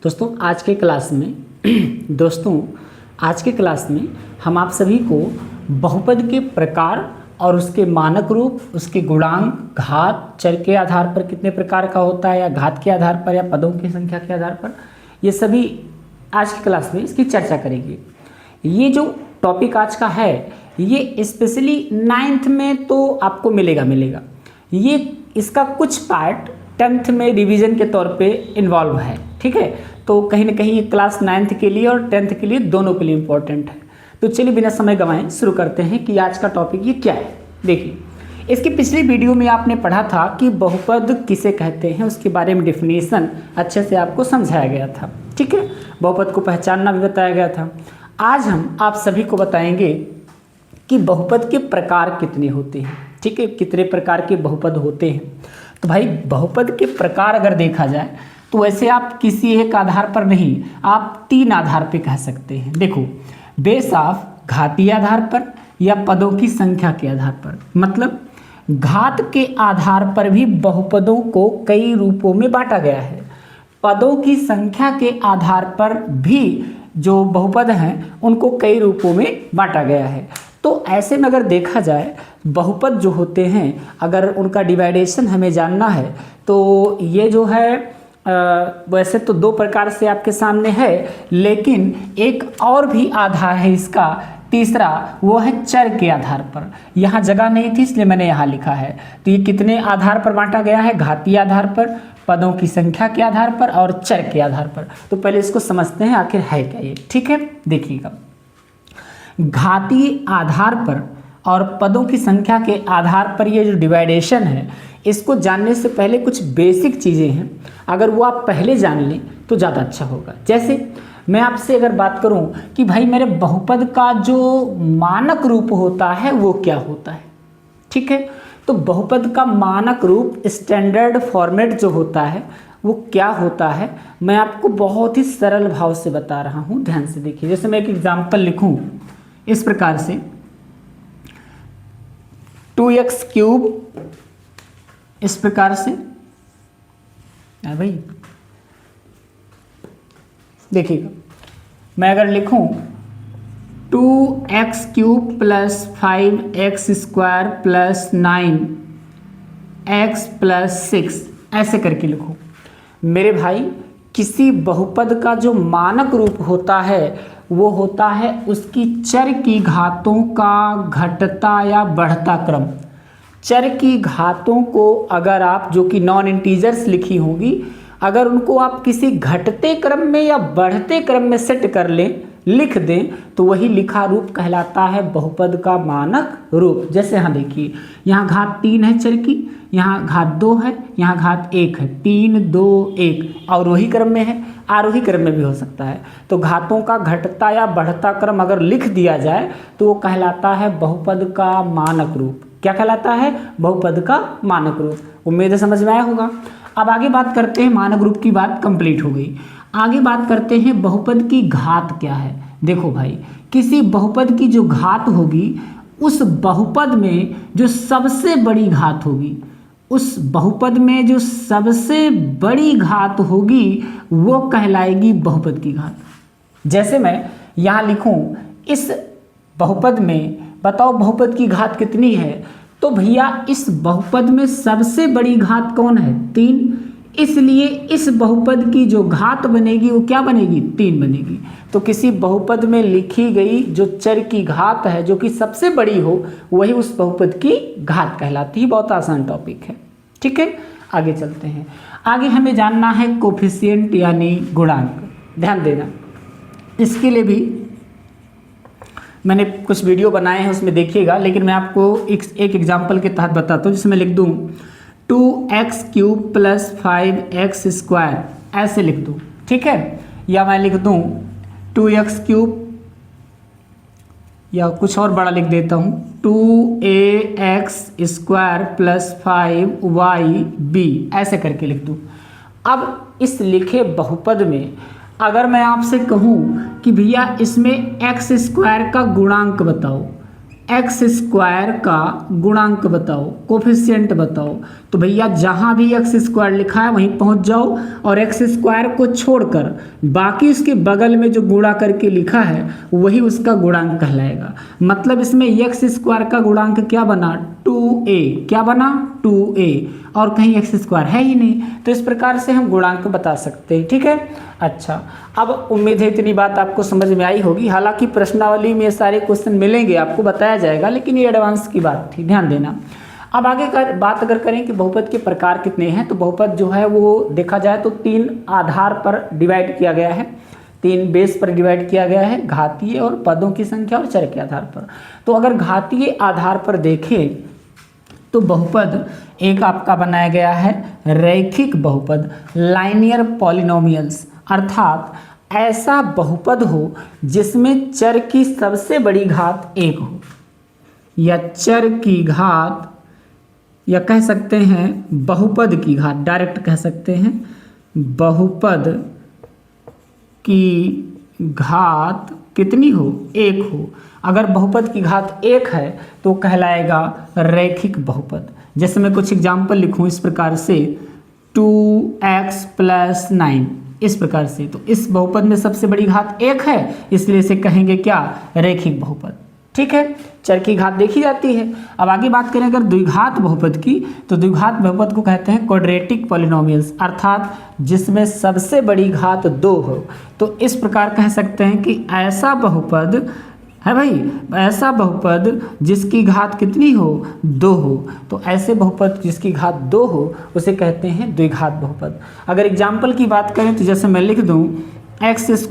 दोस्तों आज के क्लास में आज के क्लास में हम आप सभी को बहुपद के प्रकार और उसके मानक रूप, उसके गुणांक, घात, चर के आधार पर कितने प्रकार का होता है या घात के आधार पर या पदों की संख्या के आधार पर, ये सभी आज की क्लास में इसकी चर्चा करेंगे। ये जो टॉपिक आज का है ये स्पेशली 9th में तो आपको मिलेगा। ये इसका कुछ पार्ट 10th में रिवीजन के तौर पे इन्वॉल्व है, ठीक है। तो कहीं ना कहीं ये क्लास 9th के लिए और 10th के लिए दोनों के लिए इम्पोर्टेंट है। तो चलिए बिना समय गंवाए शुरू करते हैं कि आज का टॉपिक ये क्या है। देखिए, इसकी पिछली वीडियो में आपने पढ़ा था कि बहुपद किसे कहते हैं, उसके बारे में डेफिनेशन अच्छे से आपको समझाया गया था, ठीक है। बहुपद को पहचानना भी बताया गया था। आज हम आप सभी को बताएंगे कि बहुपद के प्रकार कितने होते हैं, ठीक है, कितने प्रकार के बहुपद होते हैं। तो भाई बहुपद के प्रकार अगर देखा जाए तो वैसे आप किसी एक आधार पर नहीं, आप 3 आधार पे कह सकते हैं। देखो, बेस ऑफ घातीय आधार पर या पदों की संख्या के आधार पर, मतलब घात के आधार पर भी बहुपदों को कई रूपों में बांटा गया है। पदों की संख्या के आधार पर भी जो बहुपद हैं उनको कई रूपों में बांटा गया है। तो ऐसे में अगर देखा जाए बहुपद जो होते हैं, अगर उनका डिवाइडेशन हमें जानना है तो ये जो है वैसे तो 2 प्रकार से आपके सामने है, लेकिन एक और भी आधार है इसका, तीसरा, वो है चर के आधार पर। यहाँ जगह नहीं थी इसलिए मैंने यहाँ लिखा है। तो ये कितने आधार पर बांटा गया है? घातीय आधार पर, पदों की संख्या के आधार पर और चर के आधार पर। तो पहले इसको समझते हैं आखिर है क्या ये, ठीक है। देखिएगा, घातीय आधार पर और पदों की संख्या के आधार पर ये जो डिवाइडेशन है, इसको जानने से पहले कुछ बेसिक चीज़ें हैं, अगर वो आप पहले जान लें तो ज़्यादा अच्छा होगा। जैसे मैं आपसे अगर बात करूं कि भाई मेरे बहुपद का जो मानक रूप होता है वो क्या होता है, ठीक है। तो बहुपद का मानक रूप, स्टैंडर्ड फॉर्मेट जो होता है वो क्या होता है, मैं आपको बहुत ही सरल भाव से बता रहा हूँ, ध्यान से देखिए। जैसे मैं एक एग्जाम्पल लिखूँ इस प्रकार से, 2x क्यूब, इस प्रकार से है भाई। देखिएगा, मैं अगर लिखूं 2x cube plus 5x square plus 9x plus 6, ऐसे करके लिखूं, मेरे भाई किसी बहुपद का जो मानक रूप होता है वो होता है उसकी चर की घातों का घटता या बढ़ता क्रम। चर की घातों को अगर आप, जो कि नॉन इंटीजर्स लिखी होंगी, अगर उनको आप किसी घटते क्रम में या बढ़ते क्रम में सेट कर लें, लिख दें, तो वही लिखा रूप कहलाता है बहुपद का मानक रूप। जैसे यहाँ देखिए, यहाँ घात 3 है चर की, यहाँ घात 2 है, यहाँ घात 1 है, 3 2 1, अवरोही क्रम में है, आरोही क्रम में भी हो सकता है। तो घातों का घटता या बढ़ता क्रम अगर लिख दिया जाए तो वो कहलाता है बहुपद का मानक रूप। क्या कहलाता है? बहुपद का मानक रूप। उम्मीद है समझ में आया होगा। अब आगे बात करते हैं, मानक रूप की बात कंप्लीट हो गई, आगे बात करते हैं बहुपद की घात क्या है। देखो भाई, किसी बहुपद की जो घात होगी, उस बहुपद में जो सबसे बड़ी घात होगी, उस बहुपद में जो सबसे बड़ी घात होगी वो कहलाएगी बहुपद की घात। जैसे मैं यहाँ लिखूँ, इस बहुपद में बताओ बहुपद की घात कितनी है, तो भैया इस बहुपद में सबसे बड़ी घात कौन है? 3। इसलिए इस बहुपद की जो घात बनेगी वो क्या बनेगी? 3 बनेगी। तो किसी बहुपद में लिखी गई जो चर की घात है, जो कि सबसे बड़ी हो, वही उस बहुपद की घात कहलाती है। बहुत आसान टॉपिक है, ठीक है। आगे चलते हैं। आगे हमें जानना है कोफिशिएंट यानी गुणांक। ध्यान देना, इसके लिए भी मैंने कुछ वीडियो बनाए हैं, उसमें देखिएगा, लेकिन मैं आपको एक एग्जाम्पल के तहत बताता हूँ। जिसमें लिख दूँ 2x cube plus 5x square, ऐसे लिख दूँ, ठीक है। या मैं लिख दूँ 2x क्यूब, या कुछ और बड़ा लिख देता हूँ 2ax स्क्वायर प्लस 5yb, ऐसे करके लिख दूँ। अब इस लिखे बहुपद में अगर मैं आपसे कहूँ कि भैया इसमें x स्क्वायर का गुणांक बताओ, एक्स स्क्वायर का गुणांक बताओ, कोफिशिएंट बताओ। तो भैया जहाँ भी एक्स स्क्वायर लिखा है वहीं पहुँच जाओ और एक्स स्क्वायर को छोड़कर बाकी उसके बगल में जो गुणा करके लिखा है वही उसका गुणांक कहलाएगा। मतलब इसमें एक्स स्क्वायर का गुणांक क्या बना, 2a। क्या बना, 2a, और कहीं एक्स स्क्वायर है ही नहीं। तो इस प्रकार से हम गुणांक बता सकते हैं। ठीक है, अच्छा, अब उम्मीद है इतनी बात आपको समझ में आई होगी। हालांकि प्रश्नावली में ये सारे क्वेश्चन मिलेंगे, आपको बताया जाएगा, लेकिन ये एडवांस की बात थी, ध्यान देना। अब आगे कर बात अगर करें कि बहुपद के प्रकार कितने हैं, तो बहुपद जो है वो देखा जाए तो 3 आधार पर डिवाइड किया गया है, 3 बेस पर डिवाइड किया गया है, घातीय और पदों की संख्या और चर के आधार पर। तो अगर घातीय आधार पर देखें तो बहुपद एक आपका बनाया गया है रैखिक बहुपद, लाइनियर पॉलिनोमियल्स, अर्थात ऐसा बहुपद हो जिसमें चर की सबसे बड़ी घात 1 हो, या चर की घात, या कह सकते हैं बहुपद की घात, डायरेक्ट कह सकते हैं बहुपद की घात कितनी हो, 1 हो। अगर बहुपद की घात 1 है तो कहलाएगा रैखिक बहुपद। जैसे मैं कुछ एग्जाम्पल लिखूं इस प्रकार से, 2x + 9, इस प्रकार से। तो इस बहुपद में सबसे बड़ी घात 1 है, इसलिए इसे कहेंगे क्या, रैखिक बहुपद। ठीक है, चर की घात देखी जाती है। अब आगे बात करें अगर द्विघात बहुपद की, तो द्विघात बहुपद को कहते हैं क्वाड्रेटिक पॉलिनोमियल्स, अर्थात जिसमें सबसे बड़ी घात 2 हो। तो इस प्रकार कह सकते हैं कि ऐसा बहुपद है भाई, ऐसा बहुपद जिसकी घात कितनी हो, 2 हो। तो ऐसे बहुपद जिसकी घात 2 हो उसे कहते हैं द्विघात बहुपद। अगर एग्जाम्पल की बात करें तो जैसे मैं लिख दूं x²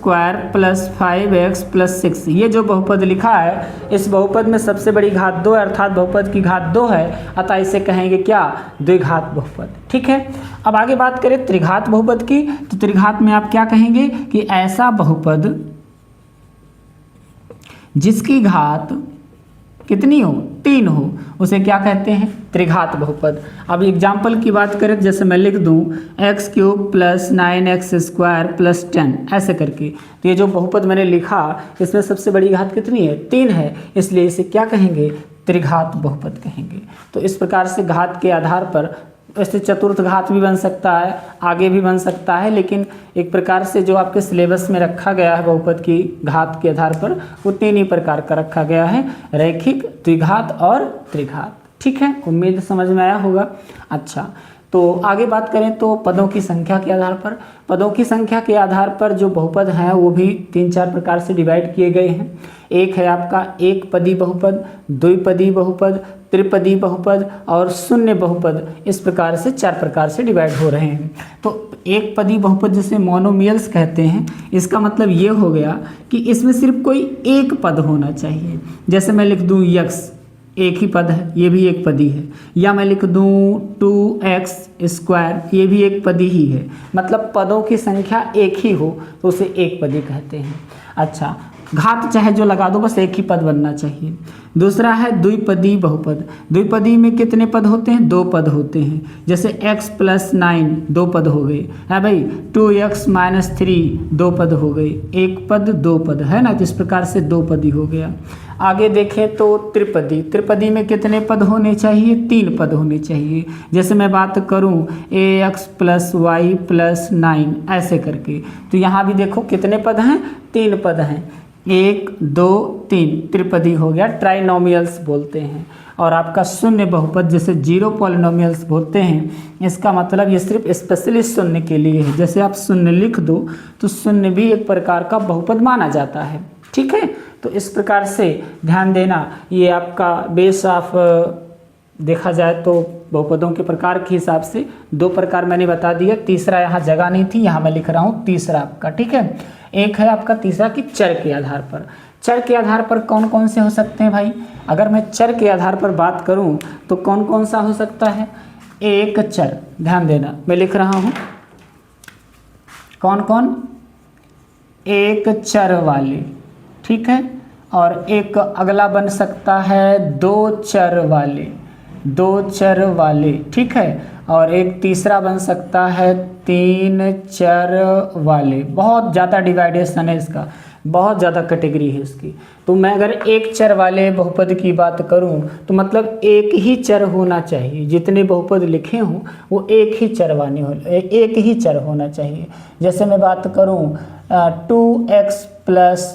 + 5x + 6, ये जो बहुपद लिखा है इस बहुपद में सबसे बड़ी घात 2 है, अर्थात बहुपद की घात 2 है, अतः इसे कहेंगे क्या, द्विघात बहुपद। ठीक है, अब आगे बात करें त्रिघात बहुपद की, तो त्रिघात में आप क्या कहेंगे कि ऐसा बहुपद जिसकी घात कितनी हो, 3 हो, उसे क्या कहते हैं, त्रिघात बहुपद। अब एग्जाम्पल की बात करें जैसे मैं लिख दूं x³ + 9x² + 10, ऐसे करके। तो ये जो बहुपद मैंने लिखा इसमें सबसे बड़ी घात कितनी है, 3 है, इसलिए इसे क्या कहेंगे, त्रिघात बहुपद कहेंगे। तो इस प्रकार से घात के आधार पर, वैसे चतुर्थ घात भी बन सकता है, आगे भी बन सकता है, लेकिन एक प्रकार से जो आपके सिलेबस में रखा गया है बहुपद की घात के आधार पर वो 3 ही प्रकार का रखा गया है, रैखिक, द्विघात और त्रिघात। ठीक है, उम्मीद समझ में आया होगा। अच्छा, तो आगे बात करें तो पदों की संख्या के आधार पर, पदों की संख्या के आधार पर जो बहुपद हैं वो भी 3-4 प्रकार से डिवाइड किए गए हैं। एक है आपका एक पदी बहुपद, द्विपदी बहुपद, त्रिपदी बहुपद और शून्य बहुपद, इस प्रकार से 4 प्रकार से डिवाइड हो रहे हैं। तो एक पदी बहुपद जिसे मोनोमियल्स कहते हैं, इसका मतलब ये हो गया कि इसमें सिर्फ कोई एक पद होना चाहिए। जैसे मैं लिख दूँ यक्स, एक ही पद है, ये भी एक पदी है, या मैं लिख दूँ 2x², ये भी एक पदी ही है। मतलब पदों की संख्या एक ही हो तो उसे एक पदी कहते हैं। अच्छा, घात चाहे जो लगा दो, बस एक ही पद बनना चाहिए। दूसरा है द्विपदी बहुपद। द्विपदी में कितने पद होते हैं, 2 पद होते हैं। जैसे x + 9 2 पद हो गए, है भाई, 2x - 3 2 पद हो गए, एक पद 2 पद, है ना। तो इस प्रकार से 2 पदी हो गया। आगे देखें तो त्रिपदी, त्रिपदी में कितने पद होने चाहिए, 3 पद होने चाहिए। जैसे मैं बात करूं ax + y + 9, ऐसे करके। तो यहाँ भी देखो कितने पद हैं, 3 पद हैं, 1 2 3, त्रिपदी हो गया, ट्राइनोमियल्स बोलते हैं। और आपका शून्य बहुपद जिसे 0 पॉलिनोमियल्स बोलते हैं, इसका मतलब ये सिर्फ स्पेशली शून्य के लिए है। जैसे आप शून्य लिख दो तो शून्य भी एक प्रकार का बहुपद माना जाता है। ठीक है, तो इस प्रकार से ध्यान देना, ये आपका बेस ऑफ देखा जाए तो बहुपदों के प्रकार के हिसाब से 2 प्रकार मैंने बता दिया। तीसरा यहाँ जगह नहीं थी, यहाँ मैं लिख रहा हूँ तीसरा आपका। ठीक है, एक है आपका तीसरा कि चर के आधार पर। चर के आधार पर कौन कौन से हो सकते हैं भाई, अगर मैं चर के आधार पर बात करूँ तो कौन कौन सा हो सकता है, एक चर, ध्यान देना मैं लिख रहा हूँ कौन कौन, एक चर वाले। ठीक है, और एक अगला बन सकता है 2 चर वाले, 2 चर वाले। ठीक है, और एक तीसरा बन सकता है 3 चर वाले, बहुत ज़्यादा डिवाइडेशन है इसका, बहुत ज़्यादा कैटेगरी है इसकी। तो मैं अगर एक चर वाले बहुपद की बात करूं तो मतलब एक ही चर होना चाहिए, जितने बहुपद लिखे हों वो एक ही चर वाले हो, एक ही चर होना चाहिए। जैसे मैं बात करूं 2x प्लस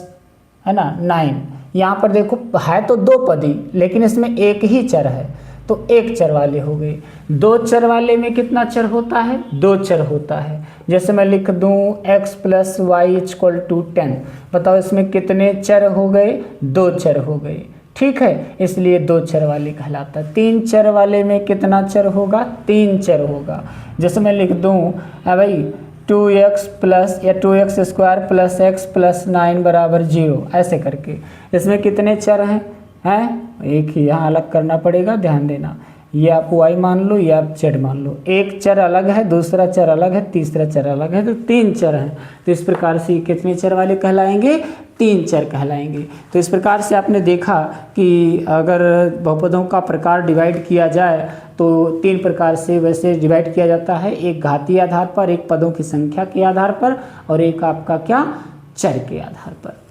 है ना 9, यहाँ पर देखो है तो दो पद ही, लेकिन इसमें एक ही चर है तो एक चर वाले हो गए। दो चर वाले में कितना चर होता है? 2 चर होता है। जैसे मैं लिख दूं x plus Y equal to 10, बताओ इसमें कितने चर हो गए? 2 चर हो गए, ठीक है, इसलिए 2 चर वाले कहलाता है। 3 चर वाले में कितना चर होगा? 3 चर होगा। जैसे मैं लिख दूं भाई 2x प्लस या 2x square plus x plus 9 बराबर 0, ऐसे करके इसमें कितने चर हैं? एक ही, यहाँ अलग करना पड़ेगा, ध्यान देना। ये आप y मान लो, ये आप z मान लो। एक चर अलग है, दूसरा चर अलग है, तीसरा चर अलग है, तो 3 चर हैं। तो इस प्रकार से कितने चर वाले कहलाएंगे? 3 चर कहलाएंगे। तो इस प्रकार से आपने देखा कि अगर बहुपदों का प्रकार डिवाइड किया जाए तो 3 प्रकार से वैसे डिवाइड किया जाता है, एक घातीय आधार पर, एक पदों की संख्या के आधार पर, और एक आपका क्या, चर के आधार पर।